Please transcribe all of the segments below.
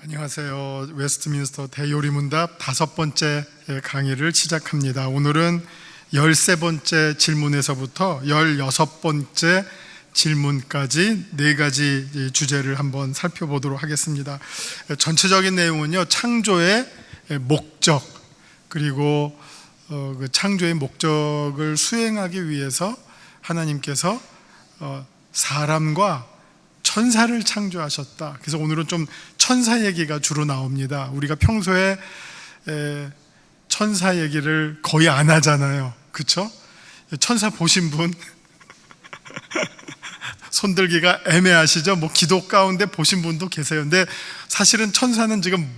안녕하세요. 웨스트민스터 대요리문답 5번째 강의를 시작합니다. 오늘은 13번째 질문에서부터 16번째 질문까지 4가지 주제를 한번 살펴보도록 하겠습니다. 전체적인 내용은요, 창조의 목적, 그리고 그 창조의 목적을 수행하기 위해서 하나님께서 사람과 천사를 창조하셨다. 그래서 오늘은 좀 천사 얘기가 주로 나옵니다. 우리가 평소에 천사 얘기를 거의 안 하잖아요. 그렇죠? 천사 보신 분? 손들기가 애매하시죠? 기도 가운데 보신 분도 계세요. 근데 사실은 천사는 지금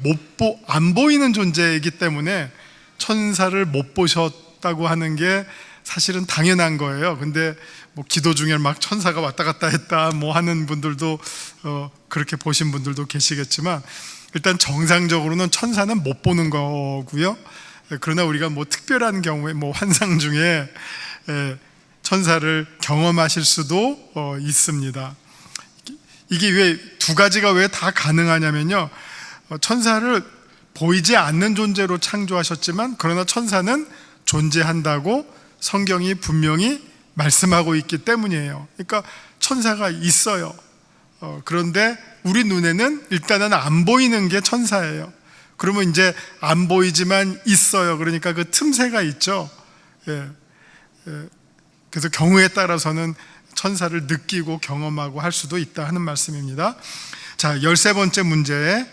안 보이는 존재이기 때문에 천사를 못 보셨다고 하는 게 사실은 당연한 거예요. 근데 기도 중에 막 천사가 왔다 갔다 했다 하는 분들도 그렇게 보신 분들도 계시겠지만, 일단 정상적으로는 천사는 못 보는 거고요. 그러나 우리가 특별한 경우에 환상 중에 천사를 경험하실 수도 있습니다. 이게 왜 2가지가 왜 다 가능하냐면요, 천사를 보이지 않는 존재로 창조하셨지만 그러나 천사는 존재한다고 성경이 분명히 말씀하고 있기 때문이에요. 그러니까 천사가 있어요. 그런데 우리 눈에는 일단은 안 보이는 게 천사예요. 그러면 이제 안 보이지만 있어요. 그러니까 그 틈새가 있죠. 그래서 경우에 따라서는 천사를 느끼고 경험하고 할 수도 있다 하는 말씀입니다. 자, 13번째 문제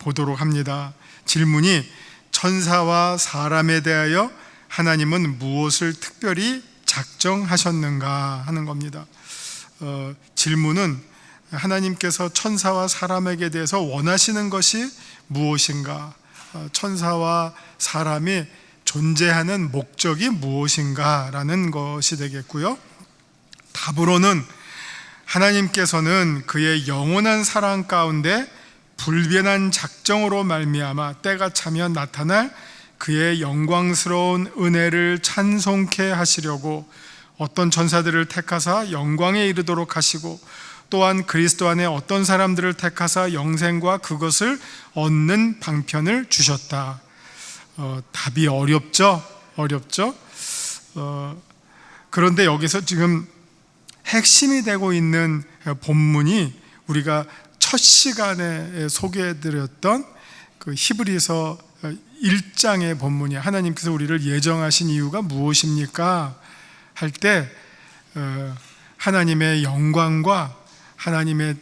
보도록 합니다. 질문이 천사와 사람에 대하여 하나님은 무엇을 특별히 작정하셨는가 하는 겁니다. 질문은 하나님께서 천사와 사람에게 대해서 원하시는 것이 무엇인가, 천사와 사람이 존재하는 목적이 무엇인가 라는 것이 되겠고요. 답으로는 하나님께서는 그의 영원한 사랑 가운데 불변한 작정으로 말미암아 때가 차면 나타날 그의 영광스러운 은혜를 찬송케 하시려고 어떤 천사들을 택하사 영광에 이르도록 하시고, 또한 그리스도 안에 어떤 사람들을 택하사 영생과 그것을 얻는 방편을 주셨다. 답이 어렵죠? 그런데 여기서 지금 핵심이 되고 있는 본문이 우리가 첫 시간에 소개해드렸던 그 히브리서 1장의 본문이, 하나님께서 우리를 예정하신 이유가 무엇입니까? 할 때 하나님의 영광과 하나님을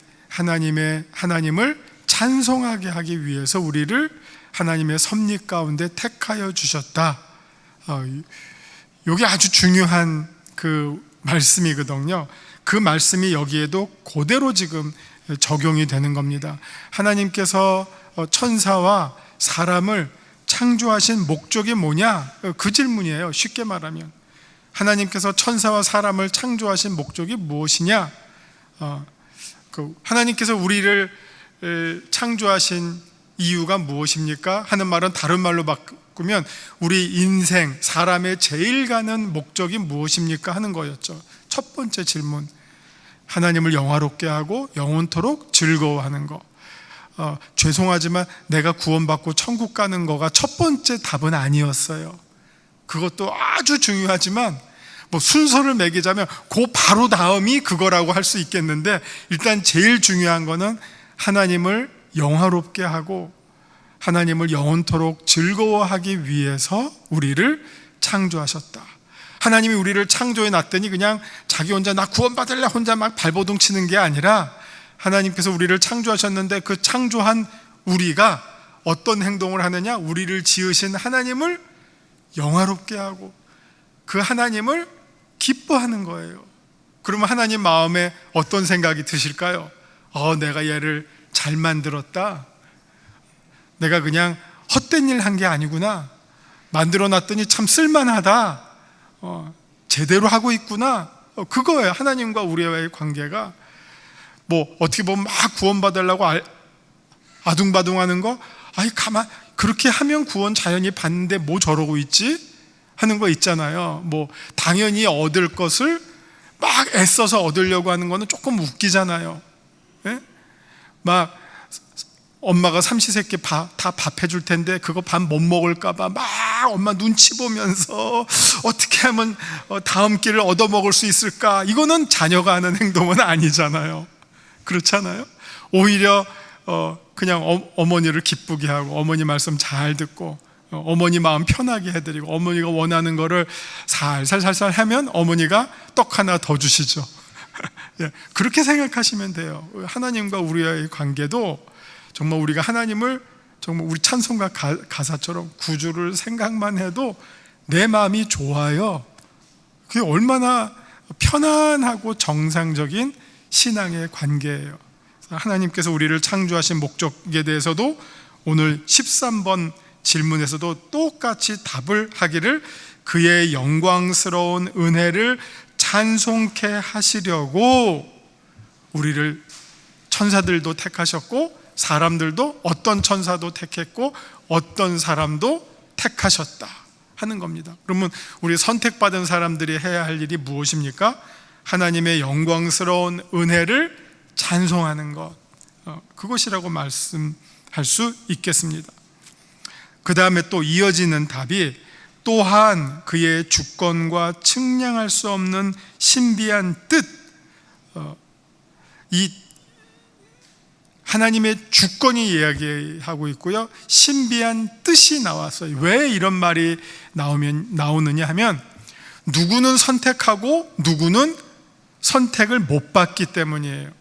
찬송하게 하기 위해서 우리를 하나님의 섭리 가운데 택하여 주셨다. 이게 아주 중요한 그 말씀이거든요. 그 말씀이 여기에도 그대로 지금 적용이 되는 겁니다. 하나님께서 천사와 사람을 창조하신 목적이 뭐냐? 그 질문이에요. 쉽게 말하면 하나님께서 천사와 사람을 창조하신 목적이 무엇이냐? 하나님께서 우리를 창조하신 이유가 무엇입니까? 하는 말은 다른 말로 바꾸면 우리 인생, 사람의 제일 가는 목적이 무엇입니까? 하는 거였죠. 첫 번째 질문, 하나님을 영화롭게 하고 영원토록 즐거워하는 거. 죄송하지만 내가 구원받고 천국 가는 거가 첫 번째 답은 아니었어요. 그것도 아주 중요하지만 순서를 매기자면 그 바로 다음이 그거라고 할 수 있겠는데, 일단 제일 중요한 거는 하나님을 영화롭게 하고 하나님을 영원토록 즐거워하기 위해서 우리를 창조하셨다. 하나님이 우리를 창조해 놨더니 그냥 자기 혼자 나 구원받을래 혼자 막 발버둥 치는 게 아니라, 하나님께서 우리를 창조하셨는데 그 창조한 우리가 어떤 행동을 하느냐? 우리를 지으신 하나님을 영화롭게 하고 그 하나님을 기뻐하는 거예요. 그러면 하나님 마음에 어떤 생각이 드실까요? 내가 얘를 잘 만들었다. 내가 그냥 헛된 일 한 게 아니구나. 만들어 놨더니 참 쓸만하다. 제대로 하고 있구나. 그거예요. 하나님과 우리와의 관계가. 어떻게 보면 막 구원받으려고 아둥바둥하는 거, 그렇게 하면 구원 자연히 받는데 저러고 있지? 하는 거 있잖아요. 당연히 얻을 것을 막 애써서 얻으려고 하는 거는 조금 웃기잖아요. 예? 엄마가 삼시세끼 다 밥 해줄 텐데 그거 밥 못 먹을까봐 막 엄마 눈치 보면서 어떻게 하면 다음 끼를 얻어먹을 수 있을까? 이거는 자녀가 하는 행동은 아니잖아요. 그렇잖아요. 오히려 그냥 어머니를 기쁘게 하고 어머니 말씀 잘 듣고 어머니 마음 편하게 해드리고 어머니가 원하는 거를 살살살살 하면 어머니가 떡 하나 더 주시죠. 예, 그렇게 생각하시면 돼요. 하나님과 우리의 관계도 정말 우리가 하나님을 정말 우리 찬송가 가사처럼 구주를 생각만 해도 내 마음이 좋아요. 그게 얼마나 편안하고 정상적인 신앙의 관계예요. 하나님께서 우리를 창조하신 목적에 대해서도 오늘 13번 질문에서도 똑같이 답을 하기를 그의 영광스러운 은혜를 찬송케 하시려고 우리를 천사들도 택하셨고 사람들도 어떤 천사도 택했고 어떤 사람도 택하셨다 하는 겁니다. 그러면 우리 선택받은 사람들이 해야 할 일이 무엇입니까? 하나님의 영광스러운 은혜를 찬송하는 것, 그것이라고 말씀할 수 있겠습니다. 그 다음에 또 이어지는 답이 또한 그의 주권과 측량할 수 없는 신비한 뜻, 이 하나님의 주권이 이야기하고 있고요, 신비한 뜻이 나왔어요. 왜 이런 말이 나오느냐 하면 누구는 선택하고 누구는 선택을 못 받기 때문이에요.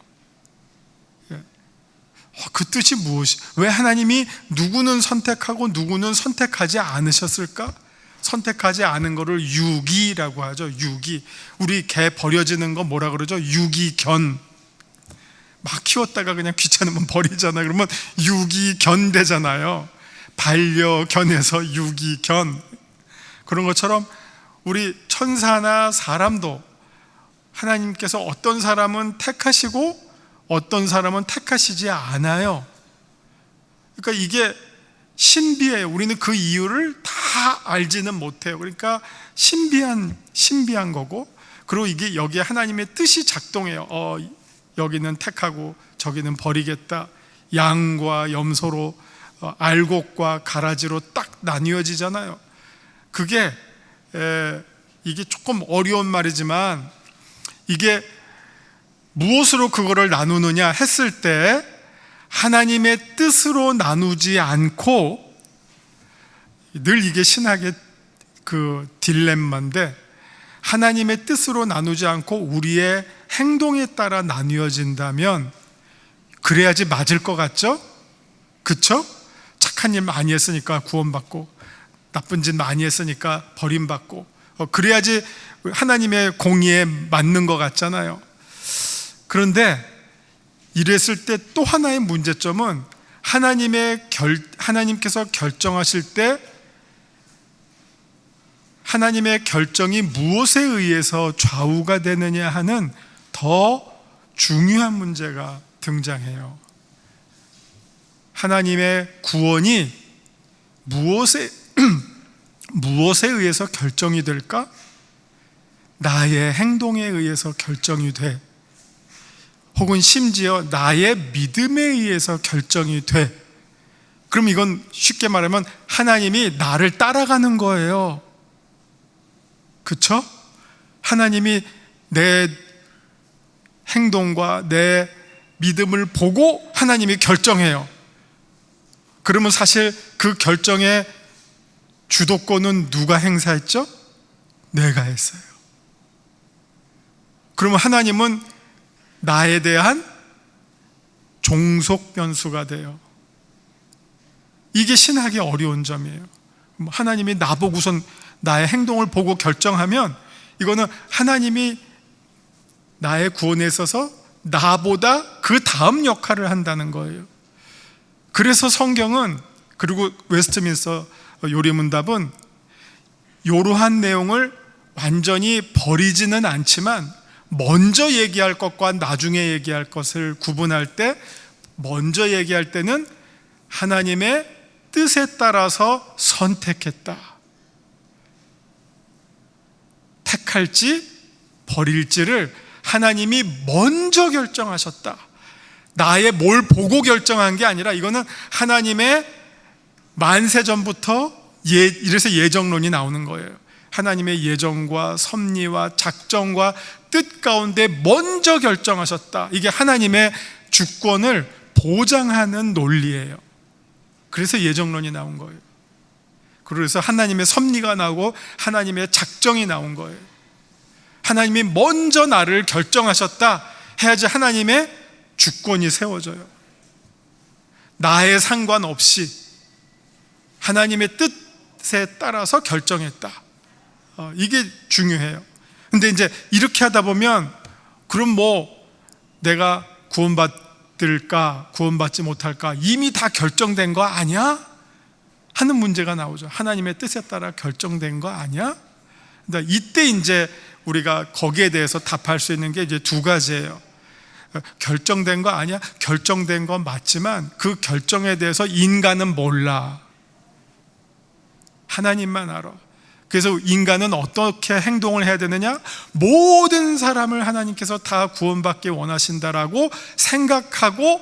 그 뜻이 무엇이? 왜 하나님이 누구는 선택하고 누구는 선택하지 않으셨을까? 선택하지 않은 거를 유기라고 하죠. 유기. 우리 개 버려지는 거 뭐라 그러죠? 유기견. 막 키웠다가 그냥 귀찮으면 버리잖아요. 그러면 유기견 되잖아요. 반려견에서 유기견. 그런 것처럼 우리 천사나 사람도 하나님께서 어떤 사람은 택하시고 어떤 사람은 택하시지 않아요. 그러니까 이게 신비해요. 우리는 그 이유를 다 알지는 못해요. 그러니까 신비한 거고, 그리고 이게 여기에 하나님의 뜻이 작동해요. 여기는 택하고 저기는 버리겠다. 양과 염소로, 알곡과 가라지로 딱 나뉘어지잖아요. 그게 이게 조금 어려운 말이지만 이게 무엇으로 그거를 나누느냐 했을 때 하나님의 뜻으로 나누지 않고, 늘 이게 신학의 그 딜레마인데, 하나님의 뜻으로 나누지 않고 우리의 행동에 따라 나뉘어진다면 그래야지 맞을 것 같죠? 그쵸? 착한 일 많이 했으니까 구원받고 나쁜 짓 많이 했으니까 버림받고, 그래야지 하나님의 공의에 맞는 것 같잖아요. 그런데 이랬을 때 또 하나의 문제점은 하나님께서 결정하실 때 하나님의 결정이 무엇에 의해서 좌우가 되느냐 하는 더 중요한 문제가 등장해요. 하나님의 구원이 무엇에 의해서 결정이 될까? 나의 행동에 의해서 결정이 돼. 혹은 심지어 나의 믿음에 의해서 결정이 돼. 그럼 이건 쉽게 말하면 하나님이 나를 따라가는 거예요. 그쵸? 하나님이 내 행동과 내 믿음을 보고 하나님이 결정해요. 그러면 사실 그 결정의 주도권은 누가 행사했죠? 내가 했어요. 그러면 하나님은 나에 대한 종속 변수가 돼요. 이게 신학의 어려운 점이에요. 하나님이 나보고선 나의 행동을 보고 결정하면 이거는 하나님이 나의 구원에 있어서 나보다 그 다음 역할을 한다는 거예요. 그래서 성경은, 그리고 웨스트민스터 요리문답은 이러한 내용을 완전히 버리지는 않지만 먼저 얘기할 것과 나중에 얘기할 것을 구분할 때, 먼저 얘기할 때는 하나님의 뜻에 따라서 선택했다. 택할지 버릴지를 하나님이 먼저 결정하셨다. 나의 뭘 보고 결정한 게 아니라 이거는 하나님의 만세 전부터 이래서 예정론이 나오는 거예요. 하나님의 예정과 섭리와 작정과 뜻 가운데 먼저 결정하셨다. 이게 하나님의 주권을 보장하는 논리예요. 그래서 예정론이 나온 거예요. 그래서 하나님의 섭리가 나오고 하나님의 작정이 나온 거예요. 하나님이 먼저 나를 결정하셨다 해야지 하나님의 주권이 세워져요. 나의 상관없이 하나님의 뜻에 따라서 결정했다. 이게 중요해요. 근데 이제 이렇게 하다 보면 그럼 뭐 내가 구원받을까 구원받지 못할까 이미 다 결정된 거 아니야? 하는 문제가 나오죠. 하나님의 뜻에 따라 결정된 거 아니야? 그러니까 이때 이제 우리가 거기에 대해서 답할 수 있는 게 이제 두 가지예요. 결정된 거 아니야? 결정된 건 맞지만 그 결정에 대해서 인간은 몰라. 하나님만 알아. 그래서 인간은 어떻게 행동을 해야 되느냐? 모든 사람을 하나님께서 다 구원받기 원하신다라고 생각하고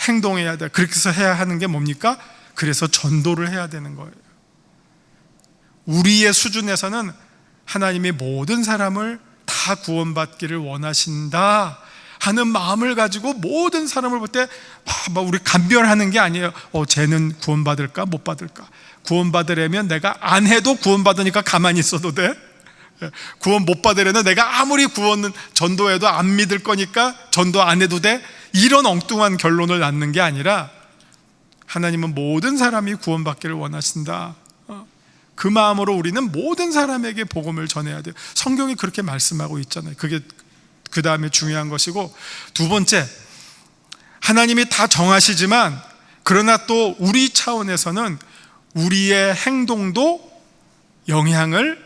행동해야 돼. 그렇게 해서 해야 하는 게 뭡니까? 그래서 전도를 해야 되는 거예요. 우리의 수준에서는 하나님이 모든 사람을 다 구원받기를 원하신다 하는 마음을 가지고 모든 사람을 볼 때 우리 감별하는 게 아니에요. 쟤는 구원받을까 못 받을까. 구원받으려면 내가 안 해도 구원받으니까 가만히 있어도 돼. 구원 못 받으려면 내가 아무리 구원 전도해도 안 믿을 거니까 전도 안 해도 돼. 이런 엉뚱한 결론을 낳는 게 아니라 하나님은 모든 사람이 구원받기를 원하신다. 그 마음으로 우리는 모든 사람에게 복음을 전해야 돼요. 성경이 그렇게 말씀하고 있잖아요. 그게 그 다음에 중요한 것이고, 두 번째, 하나님이 다 정하시지만 그러나 또 우리 차원에서는 우리의 행동도 영향을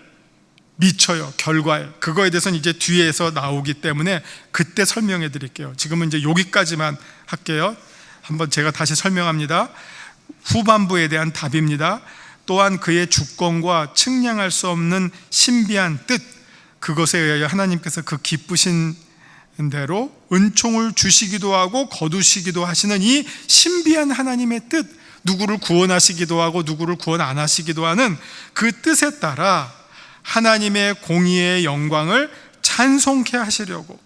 미쳐요. 결과에. 그거에 대해서는 이제 뒤에서 나오기 때문에 그때 설명해 드릴게요. 지금은 이제 여기까지만 할게요. 한번 제가 다시 설명합니다. 후반부에 대한 답입니다. 또한 그의 주권과 측량할 수 없는 신비한 뜻, 그것에 의하여 하나님께서 그 기쁘신 대로 은총을 주시기도 하고 거두시기도 하시는 이 신비한 하나님의 뜻, 누구를 구원하시기도 하고 누구를 구원 안 하시기도 하는 그 뜻에 따라 하나님의 공의의 영광을 찬송케 하시려고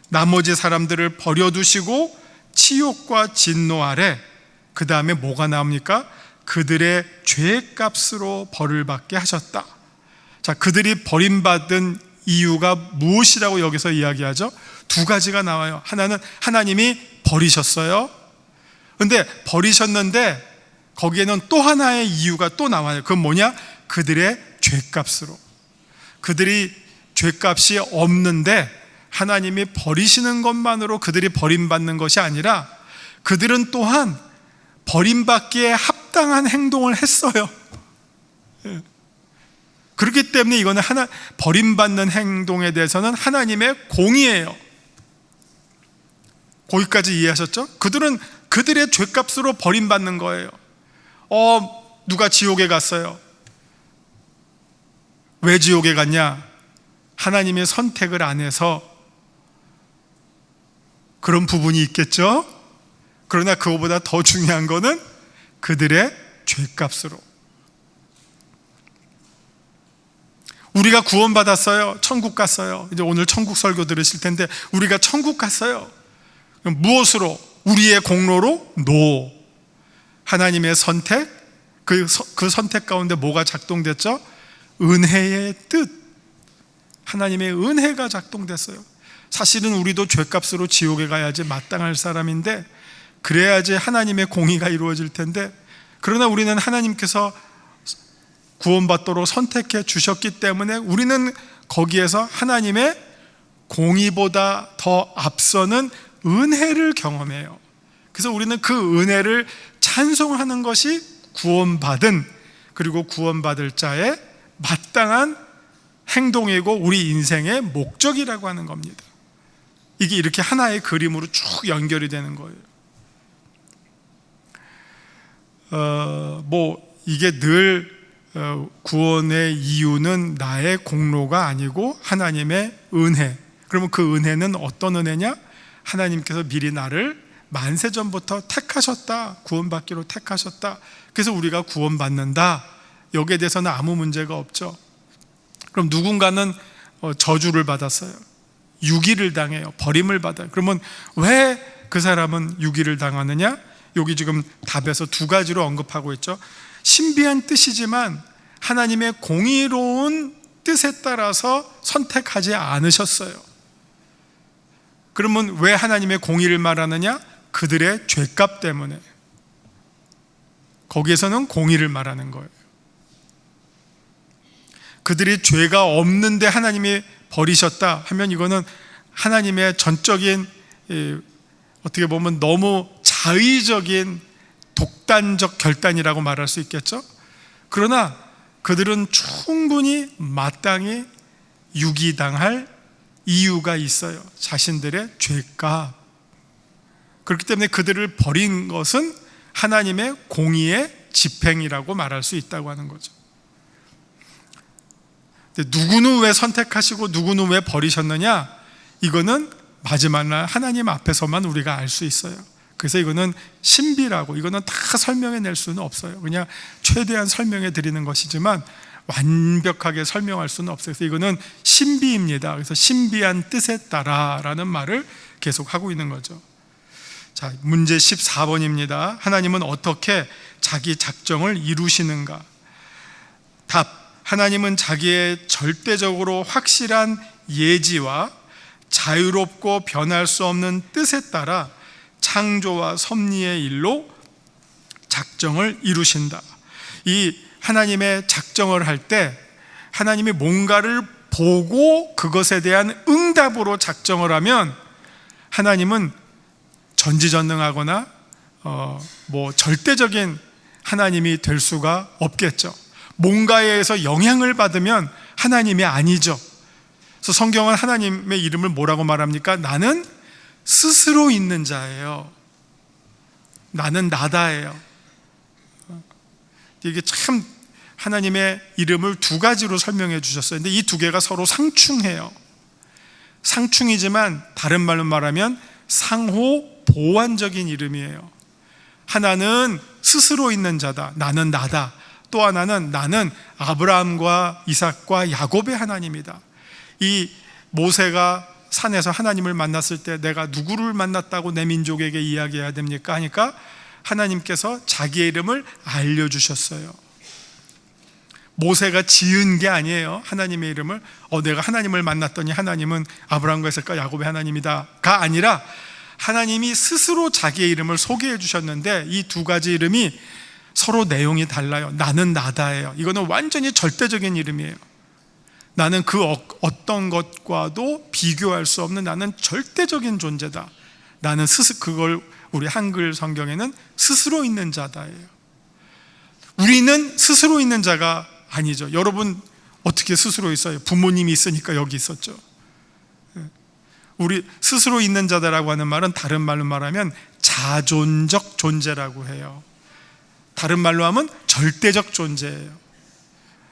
나머지 사람들을 버려두시고 치욕과 진노 아래, 그 다음에 뭐가 나옵니까? 그들의 죄값으로 벌을 받게 하셨다. 자, 그들이 버림받은 이유가 무엇이라고 여기서 이야기하죠? 두 가지가 나와요. 하나는 하나님이 버리셨어요. 근데 버리셨는데 거기에는 또 하나의 이유가 또 나와요. 그건 뭐냐? 그들의 죄값으로. 그들이 죄값이 없는데 하나님이 버리시는 것만으로 그들이 버림받는 것이 아니라 그들은 또한 버림받기에 합당한 행동을 했어요. 그렇기 때문에 이거는 버림받는 행동에 대해서는 하나님의 공의예요. 거기까지 이해하셨죠? 그들은 그들의 죄값으로 버림받는 거예요. 누가 지옥에 갔어요. 왜 지옥에 갔냐? 하나님의 선택을 안 해서 그런 부분이 있겠죠? 그러나 그거보다 더 중요한 거는 그들의 죄값으로. 우리가 구원받았어요. 천국 갔어요. 이제 오늘 천국 설교 들으실 텐데 우리가 천국 갔어요. 무엇으로? 우리의 공로로? No. 하나님의 선택, 그 선택 가운데 뭐가 작동됐죠? 은혜의 뜻. 하나님의 은혜가 작동됐어요. 사실은 우리도 죄값으로 지옥에 가야지 마땅할 사람인데 그래야지 하나님의 공의가 이루어질 텐데, 그러나 우리는 하나님께서 구원받도록 선택해 주셨기 때문에 우리는 거기에서 하나님의 공의보다 더 앞서는 은혜를 경험해요. 그래서 우리는 그 은혜를 찬송하는 것이 구원받은, 그리고 구원받을 자의 마땅한 행동이고 우리 인생의 목적이라고 하는 겁니다. 이게 이렇게 하나의 그림으로 쭉 연결이 되는 거예요. 이게 늘 구원의 이유는 나의 공로가 아니고 하나님의 은혜. 그러면 그 은혜는 어떤 은혜냐? 하나님께서 미리 나를 만세전부터 택하셨다, 구원받기로 택하셨다, 그래서 우리가 구원받는다, 여기에 대해서는 아무 문제가 없죠. 그럼 누군가는 저주를 받았어요. 유기를 당해요. 버림을 받아요. 그러면 왜 그 사람은 유기를 당하느냐? 여기 지금 답에서 두 가지로 언급하고 있죠. 신비한 뜻이지만 하나님의 공의로운 뜻에 따라서 선택하지 않으셨어요. 그러면 왜 하나님의 공의를 말하느냐? 그들의 죄값 때문에. 거기에서는 공의를 말하는 거예요. 그들이 죄가 없는데 하나님이 버리셨다 하면 이거는 하나님의 전적인, 어떻게 보면 너무 자의적인 독단적 결단이라고 말할 수 있겠죠. 그러나 그들은 충분히 마땅히 유기당할 이유가 있어요. 자신들의 죄값. 그렇기 때문에 그들을 버린 것은 하나님의 공의의 집행이라고 말할 수 있다고 하는 거죠. 누구는 왜 선택하시고 누구는 왜 버리셨느냐? 이거는 마지막 날 하나님 앞에서만 우리가 알 수 있어요. 그래서 이거는 신비라고, 이거는 다 설명해 낼 수는 없어요. 그냥 최대한 설명해 드리는 것이지만 완벽하게 설명할 수는 없어요. 그래서 이거는 신비입니다. 그래서 신비한 뜻에 따라라는 말을 계속 하고 있는 거죠. 자, 문제 14번입니다. 하나님은 어떻게 자기 작정을 이루시는가? 답. 하나님은 자기의 절대적으로 확실한 예지와 자유롭고 변할 수 없는 뜻에 따라 창조와 섭리의 일로 작정을 이루신다. 이 하나님의 작정을 할 때 하나님이 뭔가를 보고 그것에 대한 응답으로 작정을 하면 하나님은 전지전능하거나 절대적인 하나님이 될 수가 없겠죠. 뭔가에 의해서 영향을 받으면 하나님이 아니죠. 그래서 성경은 하나님의 이름을 뭐라고 말합니까? 나는 스스로 있는 자예요. 나는 나다예요. 이게 참 하나님의 이름을 두 가지로 설명해 주셨어요. 근데 이 두 개가 서로 상충해요. 상충이지만 다른 말로 말하면 상호 보완적인 이름이에요. 하나는 스스로 있는 자다. 나는 나다. 또 하나는 나는 아브라함과 이삭과 야곱의 하나님이다. 이 모세가 산에서 하나님을 만났을 때 내가 누구를 만났다고 내 민족에게 이야기해야 됩니까? 하니까 하나님께서 자기의 이름을 알려주셨어요. 모세가 지은 게 아니에요. 하나님의 이름을 내가 하나님을 만났더니 하나님은 아브라함과 이삭과 야곱의 하나님이다가 아니라 하나님이 스스로 자기의 이름을 소개해 주셨는데 이 두 가지 이름이 서로 내용이 달라요. 나는 나다예요. 이거는 완전히 절대적인 이름이에요. 나는 그 어떤 것과도 비교할 수 없는 나는 절대적인 존재다. 나는 그걸 우리 한글 성경에는 스스로 있는 자다예요. 우리는 스스로 있는 자가 아니죠. 여러분 어떻게 스스로 있어요? 부모님이 있으니까 여기 있었죠. 우리 스스로 있는 자다라고 하는 말은 다른 말로 말하면 자존적 존재라고 해요. 다른 말로 하면 절대적 존재예요.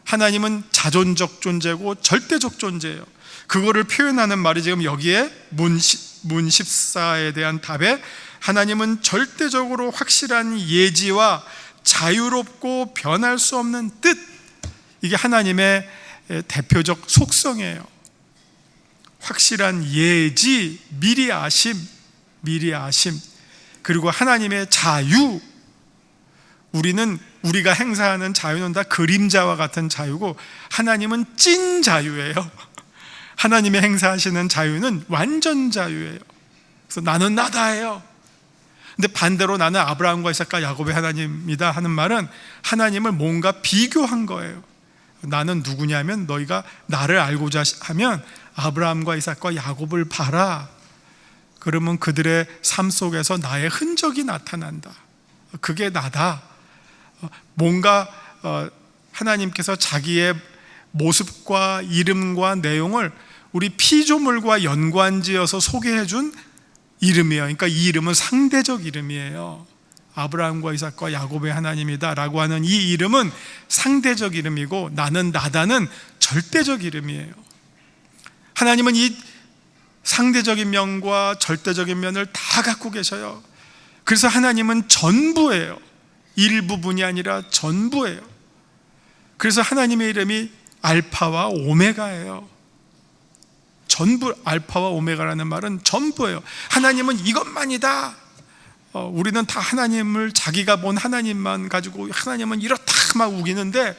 하나님은 자존적 존재고 절대적 존재예요. 그거를 표현하는 말이 지금 여기에 문 14에 대한 답에 하나님은 절대적으로 확실한 예지와 자유롭고 변할 수 없는 뜻, 이게 하나님의 대표적 속성이에요. 확실한 예지, 미리 아심, 그리고 하나님의 자유. 우리가 행사하는 자유는 다 그림자와 같은 자유고 하나님은 찐 자유예요. 하나님의 행사하시는 자유는 완전 자유예요. 그래서 나는 나다예요. 근데 반대로 나는 아브라함과 이삭과 야곱의 하나님이다 하는 말은 하나님을 뭔가 비교한 거예요. 나는 누구냐면 너희가 나를 알고자 하면 아브라함과 이삭과 야곱을 봐라. 그러면 그들의 삶 속에서 나의 흔적이 나타난다. 그게 나다. 뭔가 하나님께서 자기의 모습과 이름과 내용을 우리 피조물과 연관지어서 소개해 준 이름이에요. 그러니까 이 이름은 상대적 이름이에요. 아브라함과 이삭과 야곱의 하나님이다 라고 하는 이 이름은 상대적 이름이고 나는 나다는 절대적 이름이에요. 하나님은 이 상대적인 면과 절대적인 면을 다 갖고 계셔요. 그래서 하나님은 전부예요. 일부분이 아니라 전부예요. 그래서 하나님의 이름이 알파와 오메가예요. 전부, 알파와 오메가라는 말은 전부예요. 하나님은 이것만이다. 우리는 다 하나님을, 자기가 본 하나님만 가지고 하나님은 이렇다 막 우기는데,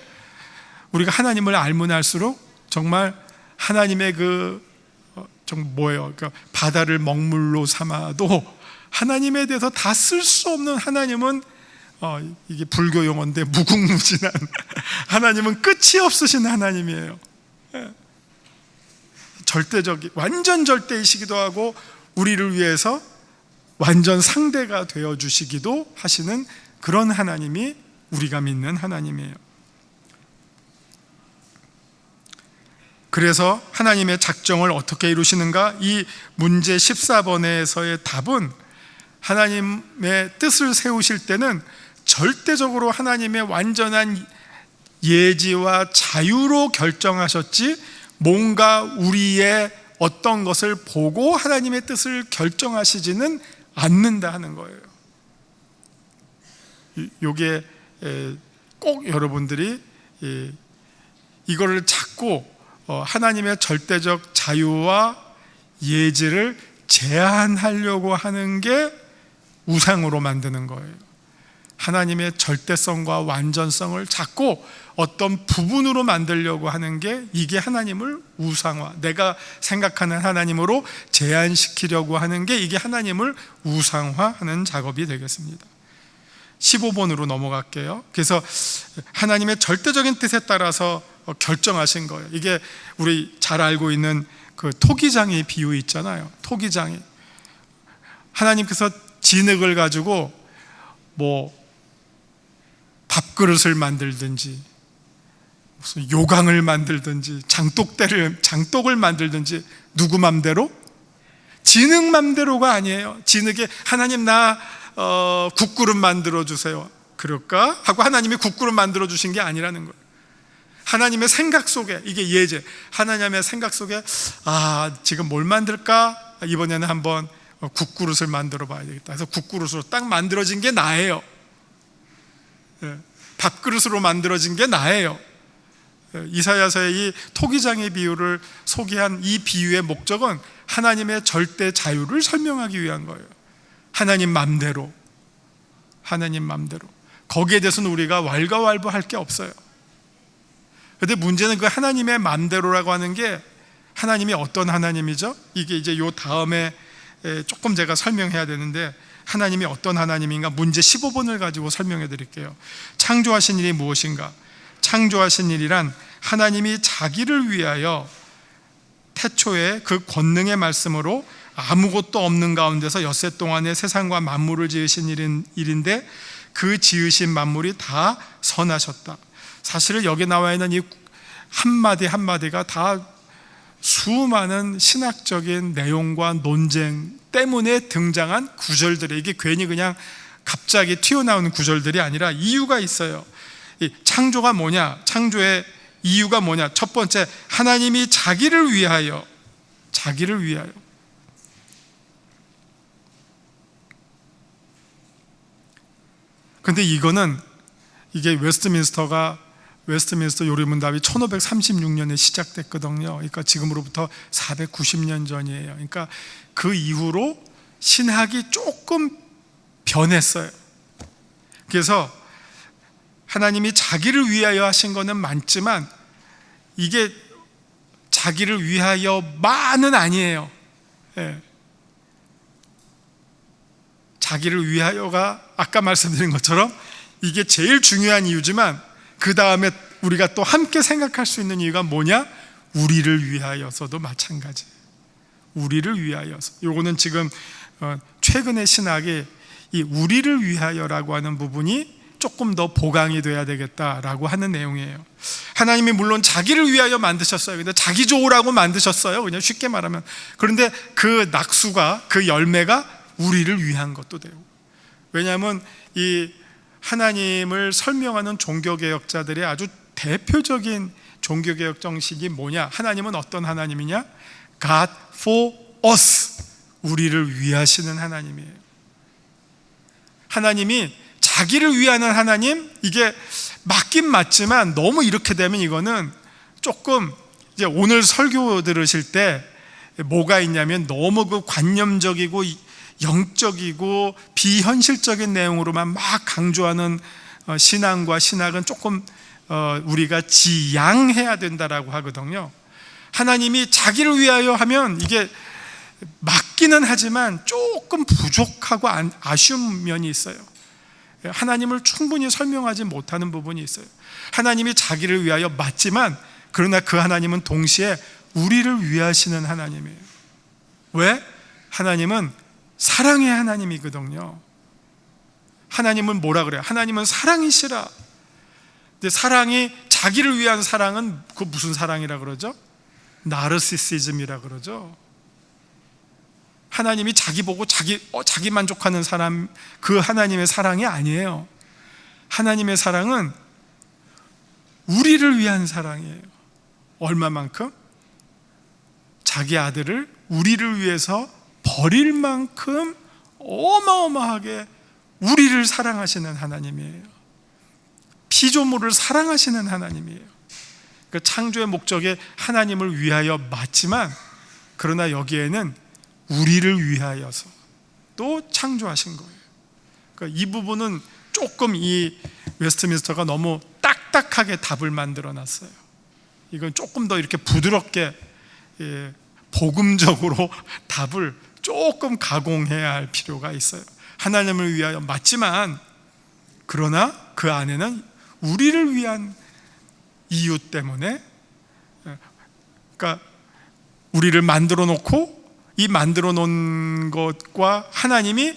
우리가 하나님을 알면 알수록 정말 하나님의 그러니까 바다를 먹물로 삼아도 하나님에 대해서 다 쓸 수 없는 하나님은, 이게 불교 용어인데 무궁무진한 하나님은 끝이 없으신 하나님이에요. 절대적인, 완전 절대이시기도 하고 우리를 위해서 완전 상대가 되어 주시기도 하시는 그런 하나님이 우리가 믿는 하나님이에요. 그래서 하나님의 작정을 어떻게 이루시는가? 이 문제 14번에서의 답은, 하나님의 뜻을 세우실 때는 절대적으로 하나님의 완전한 예지와 자유로 결정하셨지, 뭔가 우리의 어떤 것을 보고 하나님의 뜻을 결정하시지는 않는다 하는 거예요. 이게 꼭 여러분들이 이거를 찾고 하나님의 절대적 자유와 예지를 제한하려고 하는 게 우상으로 만드는 거예요. 하나님의 절대성과 완전성을 자꾸 어떤 부분으로 만들려고 하는 게, 이게 하나님을 우상화, 내가 생각하는 하나님으로 제한시키려고 하는 게, 이게 하나님을 우상화하는 작업이 되겠습니다. 15번으로 넘어갈게요. 그래서 하나님의 절대적인 뜻에 따라서 결정하신 거예요. 이게 우리 잘 알고 있는 그 토기장의 비유 있잖아요. 토기장이, 하나님께서 진흙을 가지고 밥그릇을 만들든지, 무슨 요강을 만들든지, 장독을 만들든지, 누구 맘대로? 진흙 맘대로가 아니에요. 진흙에 하나님 나 국그릇 만들어 주세요, 그럴까? 하고 하나님이 국그릇 만들어 주신 게 아니라는 거예요. 하나님의 생각 속에, 이게 예제, 하나님의 생각 속에 지금 뭘 만들까? 이번에는 한번 국그릇을 만들어 봐야 되겠다. 그래서 국그릇으로 딱 만들어진 게 나예요. 밥그릇으로 만들어진 게 나예요. 이사야서의 이 토기장의 비유를 소개한 이 비유의 목적은 하나님의 절대 자유를 설명하기 위한 거예요. 하나님 맘대로. 거기에 대해서는 우리가 왈가왈부할 게 없어요. 그런데 문제는 그 하나님의 맘대로라고 하는 게, 하나님이 어떤 하나님이죠? 이게 이제 요 다음에 조금 제가 설명해야 되는데, 하나님이 어떤 하나님인가? 문제 15번을 가지고 설명해 드릴게요. 창조하신 일이 무엇인가? 창조하신 일이란 하나님이 자기를 위하여 태초에 그 권능의 말씀으로 아무것도 없는 가운데서 엿새 동안에 세상과 만물을 지으신 일인데, 그 지으신 만물이 다 선하셨다. 사실은 여기 나와 있는 이 한마디 한마디가 다 수많은 신학적인 내용과 논쟁 때문에 등장한 구절들이, 이게 괜히 그냥 갑자기 튀어나오는 구절들이 아니라 이유가 있어요. 이 창조가 뭐냐? 창조의 이유가 뭐냐? 첫 번째, 하나님이 자기를 위하여. 근데 이게 웨스트민스터 요리문답이 1536년에 시작됐거든요. 그러니까 지금으로부터 490년 전이에요. 그러니까 그 이후로 신학이 조금 변했어요. 그래서 하나님이 자기를 위하여 하신 거는 많지만, 이게 자기를 위하여만은 아니에요. 자기를 위하여가 아까 말씀드린 것처럼 이게 제일 중요한 이유지만, 그 다음에 우리가 또 함께 생각할 수 있는 이유가 뭐냐? 우리를 위하여서도 마찬가지. 우리를 위하여서. 요거는 지금 최근의 신학이 이 우리를 위하여라고 하는 부분이 조금 더 보강이 돼야 되겠다라고 하는 내용이에요. 하나님이 물론 자기를 위하여 만드셨어요. 근데 자기 좋으라고 만드셨어요, 그냥 쉽게 말하면. 그런데 그 낙수가, 그 열매가 우리를 위한 것도 되고. 왜냐하면 이 하나님을 설명하는 종교개혁자들의 아주 대표적인 종교개혁 정식이 뭐냐? 하나님은 어떤 하나님이냐? God for us, 우리를 위하시는 하나님이에요. 하나님이 자기를 위하는 하나님, 이게 맞긴 맞지만 너무 이렇게 되면 이거는 조금 이제 오늘 설교 들으실 때 뭐가 있냐면 너무 그 관념적이고 영적이고 비현실적인 내용으로만 막 강조하는 신앙과 신학은 조금 우리가 지양해야 된다라고 하거든요. 하나님이 자기를 위하여 하면 이게 맞기는 하지만 조금 부족하고 아쉬운 면이 있어요. 하나님을 충분히 설명하지 못하는 부분이 있어요. 하나님이 자기를 위하여 맞지만 그러나 그 하나님은 동시에 우리를 위하시는 하나님이에요. 왜? 하나님은 사랑의 하나님이거든요. 하나님은 뭐라 그래요? 하나님은 사랑이시라. 근데 사랑이, 자기를 위한 사랑은 그 무슨 사랑이라 그러죠? 나르시시즘이라 그러죠. 하나님이 자기 보고 자기 만족하는 사람, 그 하나님의 사랑이 아니에요. 하나님의 사랑은 우리를 위한 사랑이에요. 얼마만큼? 자기 아들을 우리를 위해서 버릴 만큼 어마어마하게 우리를 사랑하시는 하나님이에요. 피조물을 사랑하시는 하나님이에요. 그 창조의 목적에 하나님을 위하여 맞지만 그러나 여기에는 우리를 위하여서 또 창조하신 거예요. 그러니까 이 부분은 조금 이 웨스트민스터가 너무 딱딱하게 답을 만들어 놨어요. 이건 조금 더 이렇게 부드럽게 복음적으로 답을 조금 가공해야 할 필요가 있어요. 하나님을 위하여 맞지만 그러나 그 안에는 우리를 위한 이유 때문에, 그러니까 우리를 만들어 놓고 이 만들어 놓은 것과 하나님이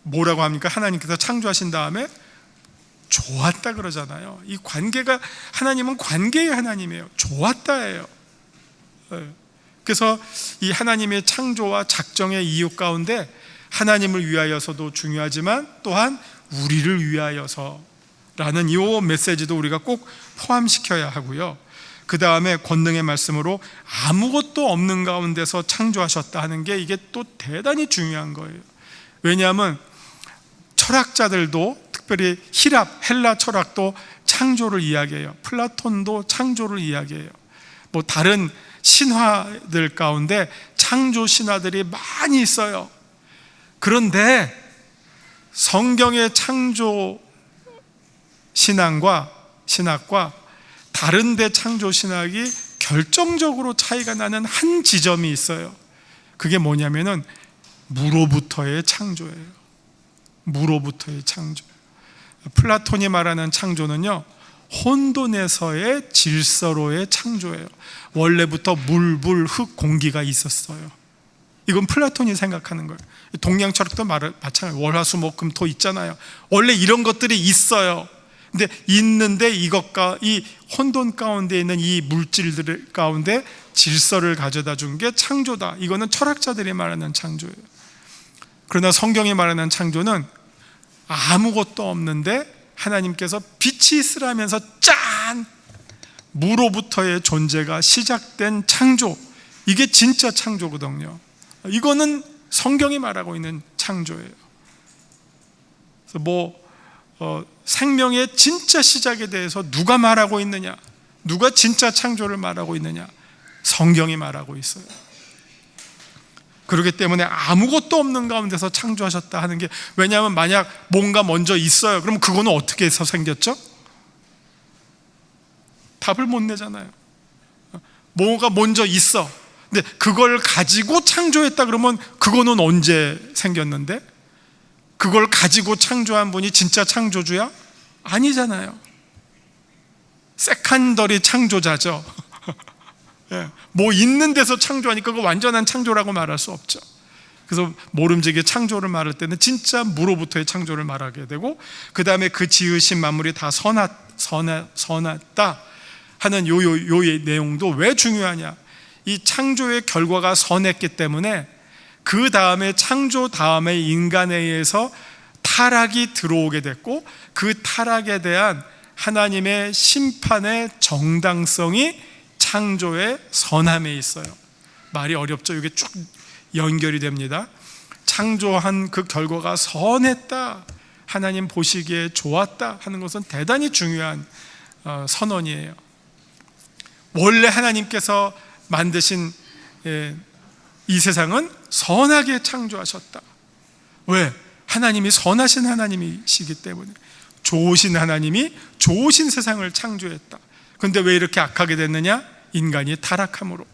뭐라고 합니까? 하나님께서 창조하신 다음에 좋았다 그러잖아요. 이 관계가, 하나님은 관계의 하나님이에요. 좋았다예요. 그래서 이 하나님의 창조와 작정의 이유 가운데 하나님을 위하여서도 중요하지만 또한 우리를 위하여서라는 이 메시지도 우리가 꼭 포함시켜야 하고요. 그 다음에 권능의 말씀으로 아무것도 없는 가운데서 창조하셨다 하는 게 이게 또 대단히 중요한 거예요. 왜냐하면 철학자들도, 특별히 히랍, 헬라 철학도 창조를 이야기해요. 플라톤도 창조를 이야기해요. 뭐 다른 신화들 가운데 창조 신화들이 많이 있어요. 그런데 성경의 창조 신학과 다른 데 창조 신학이 결정적으로 차이가 나는 한 지점이 있어요. 그게 뭐냐면은 무로부터의 창조예요. 무로부터의 창조. 플라톤이 말하는 창조는요, 혼돈에서의 질서로의 창조예요. 원래부터 물, 불, 흙, 공기가 있었어요. 이건 플라톤이 생각하는 거예요. 동양 철학도 마찬가지예요. 월화수목금토 있잖아요. 원래 이런 것들이 있어요. 근데 있는데 이것과 이 혼돈 가운데 있는 이 물질들 가운데 질서를 가져다 준 게 창조다. 이거는 철학자들이 말하는 창조예요. 그러나 성경이 말하는 창조는 아무것도 없는데 하나님께서 빛이 있으라면서 짠! 무로부터의 존재가 시작된 창조. 이게 진짜 창조거든요. 이거는 성경이 말하고 있는 창조예요. 그래서 생명의 진짜 시작에 대해서 누가 말하고 있느냐? 누가 진짜 창조를 말하고 있느냐? 성경이 말하고 있어요. 그렇기 때문에 아무것도 없는 가운데서 창조하셨다 하는 게, 왜냐하면 만약 뭔가 먼저 있어요. 그럼 그거는 어떻게 해서 생겼죠? 답을 못 내잖아요. 뭐가 먼저 있어. 근데 그걸 가지고 창조했다 그러면 그거는 언제 생겼는데? 그걸 가지고 창조한 분이 진짜 창조주야? 아니잖아요. 세컨더리 창조자죠. 뭐 있는 데서 창조하니까 그거 완전한 창조라고 말할 수 없죠. 그래서 모름지기 창조를 말할 때는 진짜 무로부터의 창조를 말하게 되고, 그 다음에 그 지으신 만물이 다 선했다 하는 요 내용도 왜 중요하냐? 이 창조의 결과가 선했기 때문에 그 다음에 창조 다음에 인간에 의해서 타락이 들어오게 됐고, 그 타락에 대한 하나님의 심판의 정당성이 창조의 선함에 있어요. 말이 어렵죠? 이게 쭉 연결이 됩니다. 창조한 그 결과가 선했다, 하나님 보시기에 좋았다 하는 것은 대단히 중요한 선언이에요. 원래 하나님께서 만드신 이 세상은 선하게 창조하셨다. 왜? 하나님이 선하신 하나님이시기 때문에. 좋으신 하나님이 좋으신 세상을 창조했다. 그런데 왜 이렇게 악하게 됐느냐? 인간이 타락함으로.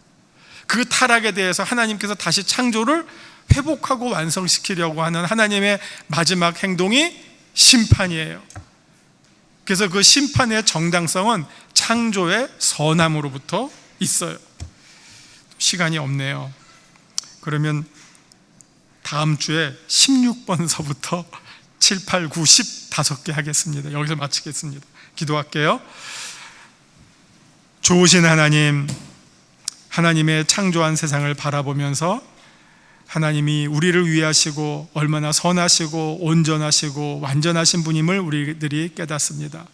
그 타락에 대해서 하나님께서 다시 창조를 회복하고 완성시키려고 하는 하나님의 마지막 행동이 심판이에요. 그래서 그 심판의 정당성은 창조의 선함으로부터 있어요. 시간이 없네요. 그러면 다음 주에 16번서부터 7, 8, 9, 10 5개 하겠습니다. 여기서 마치겠습니다. 기도할게요. 좋으신 하나님, 하나님의 창조한 세상을 바라보면서 하나님이 우리를 위하시고 얼마나 선하시고 온전하시고 완전하신 분임을 우리들이 깨닫습니다.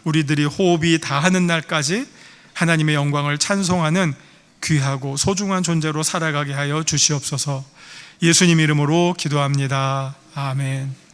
우리들이 호흡이 다하는 날까지 하나님의 영광을 찬송하는 귀하고 소중한 존재로 살아가게 하여 주시옵소서. 예수님 이름으로 기도합니다. 아멘.